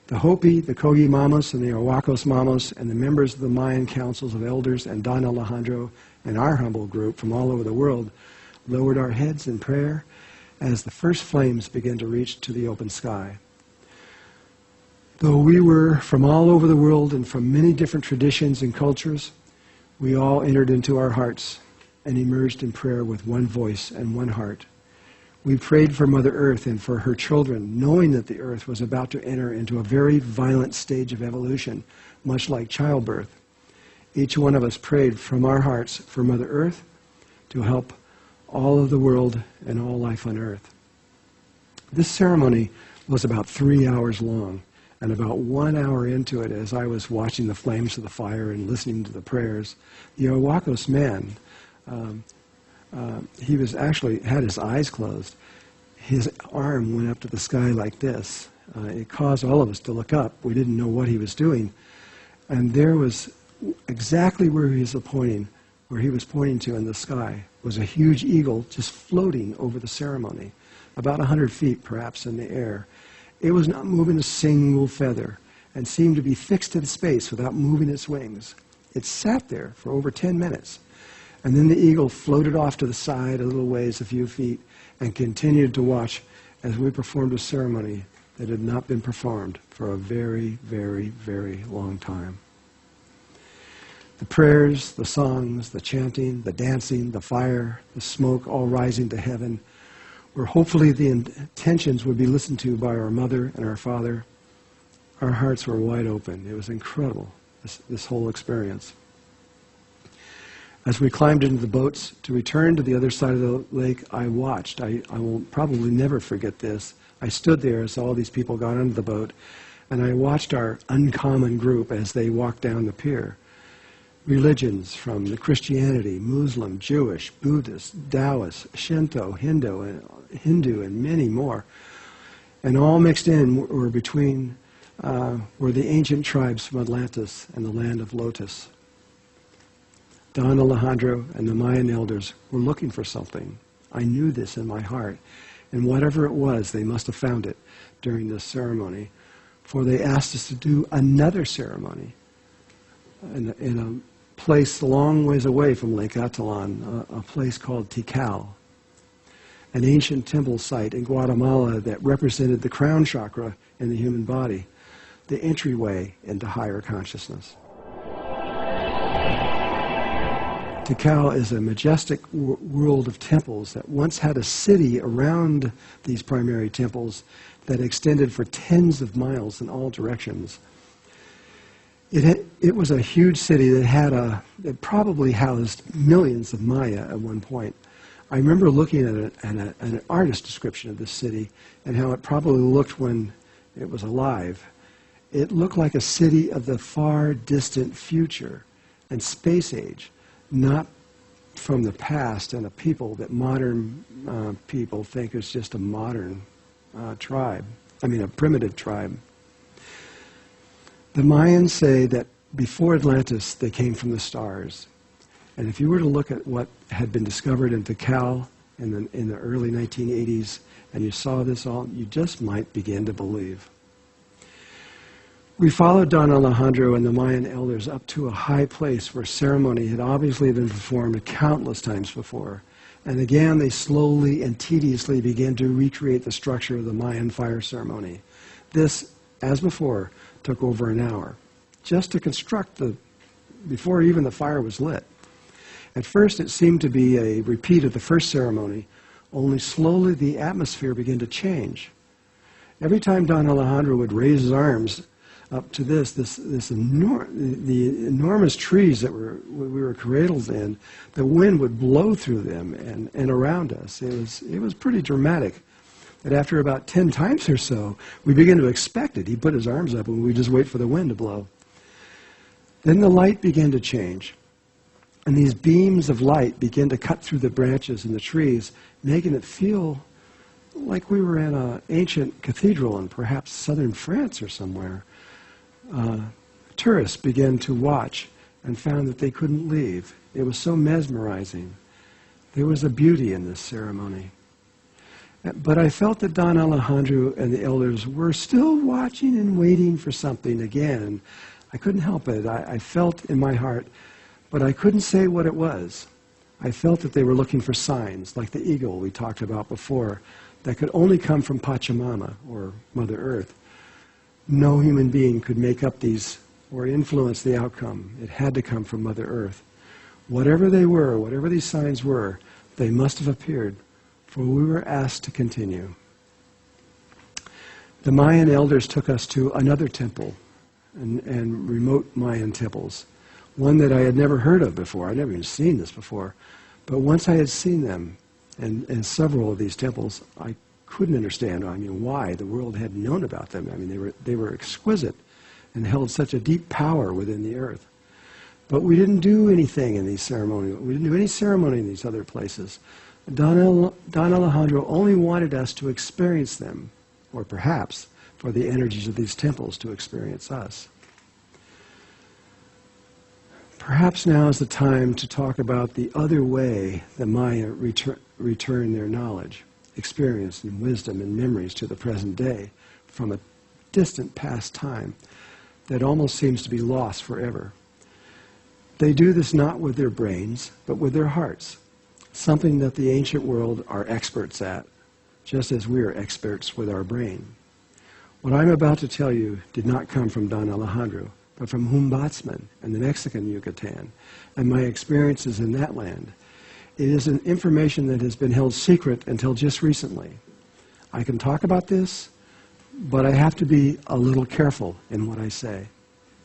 The Hopi, the Kogi Mamos, and the Awakos Mamos, and the members of the Mayan councils of elders and Don Alejandro and our humble group from all over the world lowered our heads in prayer as the first flames began to reach to the open sky. Though we were from all over the world and from many different traditions and cultures, we all entered into our hearts and emerged in prayer with one voice and one heart. We prayed for Mother Earth and for her children, knowing that the Earth was about to enter into a very violent stage of evolution, much like childbirth. Each one of us prayed from our hearts for Mother Earth to help all of the world and all life on Earth. This ceremony was about 3 hours long, and about 1 hour into it, as I was watching the flames of the fire and listening to the prayers, the Awakos man, he was actually had his eyes closed. His arm went up to the sky like this. It caused all of us to look up. We didn't know what he was doing. And there was exactly where he was pointing to in the sky, was a huge eagle just floating over the ceremony, about 100 feet perhaps in the air. It was not moving a single feather and seemed to be fixed in space without moving its wings. It sat there for over 10 minutes. And then the eagle floated off to the side a little ways, a few feet, and continued to watch as we performed a ceremony that had not been performed for a very, very, very long time. The prayers, the songs, the chanting, the dancing, the fire, the smoke, all rising to heaven, where hopefully the intentions would be listened to by our mother and our father. Our hearts were wide open. It was incredible, this whole experience. As we climbed into the boats to return to the other side of the lake, I watched. I will probably never forget this. I stood there as all these people got onto the boat, and I watched our uncommon group as they walked down the pier. Religions from the Christianity, Muslim, Jewish, Buddhist, Taoist, Shinto, Hindu, and many more. And all mixed in were the ancient tribes from Atlantis and the land of Lotus. Don Alejandro and the Mayan elders were looking for something. I knew this in my heart. And whatever it was, they must have found it during this ceremony. For they asked us to do another ceremony in a place a long ways away from Lake Atitlan, a place called Tikal, an ancient temple site in Guatemala that represented the crown chakra in the human body, the entryway into higher consciousness. Tikal is a majestic world of temples that once had a city around these primary temples that extended for tens of miles in all directions. It was a huge city that probably housed millions of Maya at one point. I remember looking at an artist description of this city and how it probably looked when it was alive. It looked like a city of the far distant future and space age, not from the past and a people that modern people think is just a modern tribe. I mean, a primitive tribe. The Mayans say that before Atlantis, they came from the stars. And if you were to look at what had been discovered in Tikal in the early 1980s, and you saw this all, you just might begin to believe. We followed Don Alejandro and the Mayan elders up to a high place where ceremony had obviously been performed countless times before. And again, they slowly and tediously began to recreate the structure of the Mayan fire ceremony. This, as before, took over an hour, just to construct before even the fire was lit. At first, it seemed to be a repeat of the first ceremony, only slowly the atmosphere began to change. Every time Don Alejandro would raise his arms up to the enormous trees that we were cradled in, the wind would blow through them and around us. It was pretty dramatic. And after about 10 times or so, we began to expect it. He'd put his arms up and we'd just wait for the wind to blow. Then the light began to change. And these beams of light began to cut through the branches and the trees, making it feel like we were in an ancient cathedral in perhaps southern France or somewhere. Tourists began to watch and found that they couldn't leave. It was so mesmerizing. There was a beauty in this ceremony. But I felt that Don Alejandro and the elders were still watching and waiting for something again. I couldn't help it. I felt in my heart, but I couldn't say what it was. I felt that they were looking for signs, like the eagle we talked about before, that could only come from Pachamama, or Mother Earth. No human being could make up these or influence the outcome. It had to come from Mother Earth. Whatever they were, whatever these signs were, they must have appeared, for we were asked to continue. The Mayan elders took us to another temple, and remote Mayan temples, one that I had never heard of before. I'd never even seen this before. But once I had seen them, and several of these temples, I couldn't understand, why the world had known about them. They were exquisite and held such a deep power within the earth. But we didn't do anything in these ceremonies. We didn't do any ceremony in these other places. Don Alejandro only wanted us to experience them, or perhaps for the energies of these temples to experience us. Perhaps now is the time to talk about the other way the Maya return their knowledge, experience, and wisdom and memories to the present day from a distant past time that almost seems to be lost forever. They do this not with their brains, but with their hearts, something that the ancient world are experts at, just as we are experts with our brain. What I'm about to tell you did not come from Don Alejandro, but from Humbatzman and the Mexican Yucatan, and my experiences in that land. It is an information that has been held secret until just recently. I can talk about this, but I have to be a little careful in what I say.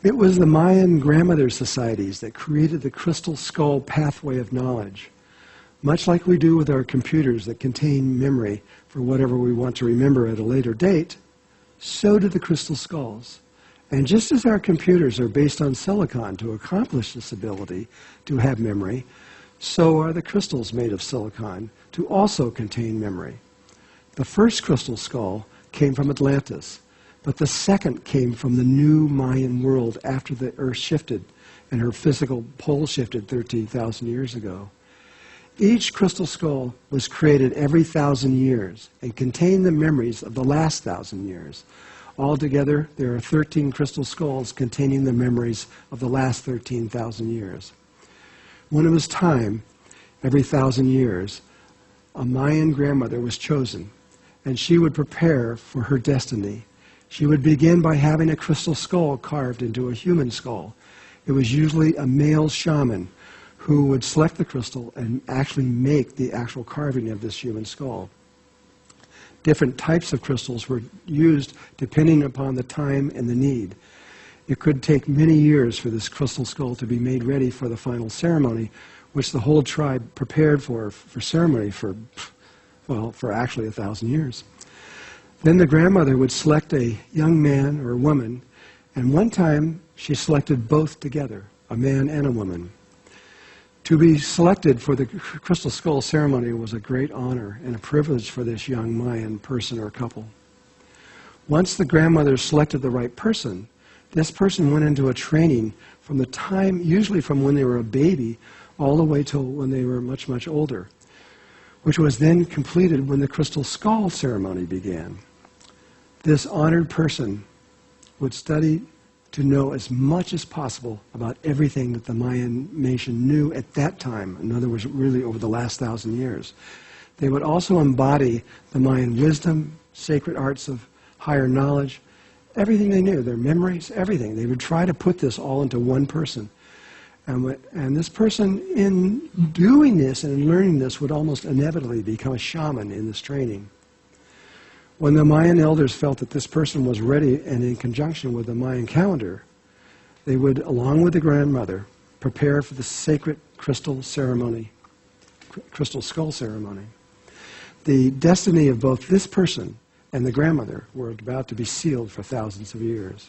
It was the Mayan grandmother societies that created the crystal skull pathway of knowledge. Much like we do with our computers that contain memory for whatever we want to remember at a later date, so do the crystal skulls. And just as our computers are based on silicon to accomplish this ability to have memory, so are the crystals made of silicon to also contain memory. The first crystal skull came from Atlantis, but the second came from the new Mayan world after the Earth shifted and her physical pole shifted 13,000 years ago. Each crystal skull was created every 1,000 years and contained the memories of the last 1,000 years. Altogether, there are 13 crystal skulls containing the memories of the last 13,000 years. When it was time, every 1,000 years, a Mayan grandmother was chosen, and she would prepare for her destiny. She would begin by having a crystal skull carved into a human skull. It was usually a male shaman who would select the crystal and actually make the actual carving of this human skull. Different types of crystals were used depending upon the time and the need. It could take many years for this crystal skull to be made ready for the final ceremony, which the whole tribe prepared for ceremony for actually 1,000 years. Then the grandmother would select a young man or woman, and one time she selected both together, a man and a woman. To be selected for the crystal skull ceremony was a great honor and a privilege for this young Mayan person or couple. Once the grandmother selected the right person, this person went into a training from the time, usually from when they were a baby, all the way till when they were much, much older, which was then completed when the crystal skull ceremony began. This honored person would study to know as much as possible about everything that the Mayan nation knew at that time. In other words, really over the last 1,000 years. They would also embody the Mayan wisdom, sacred arts of higher knowledge, everything they knew, their memories, everything. They would try to put this all into one person. And this person, in doing this and in learning this, would almost inevitably become a shaman in this training. When the Mayan elders felt that this person was ready, and in conjunction with the Mayan calendar, they would, along with the grandmother, prepare for the sacred crystal ceremony, crystal skull ceremony. The destiny of both this person and the grandmother were about to be sealed for thousands of years.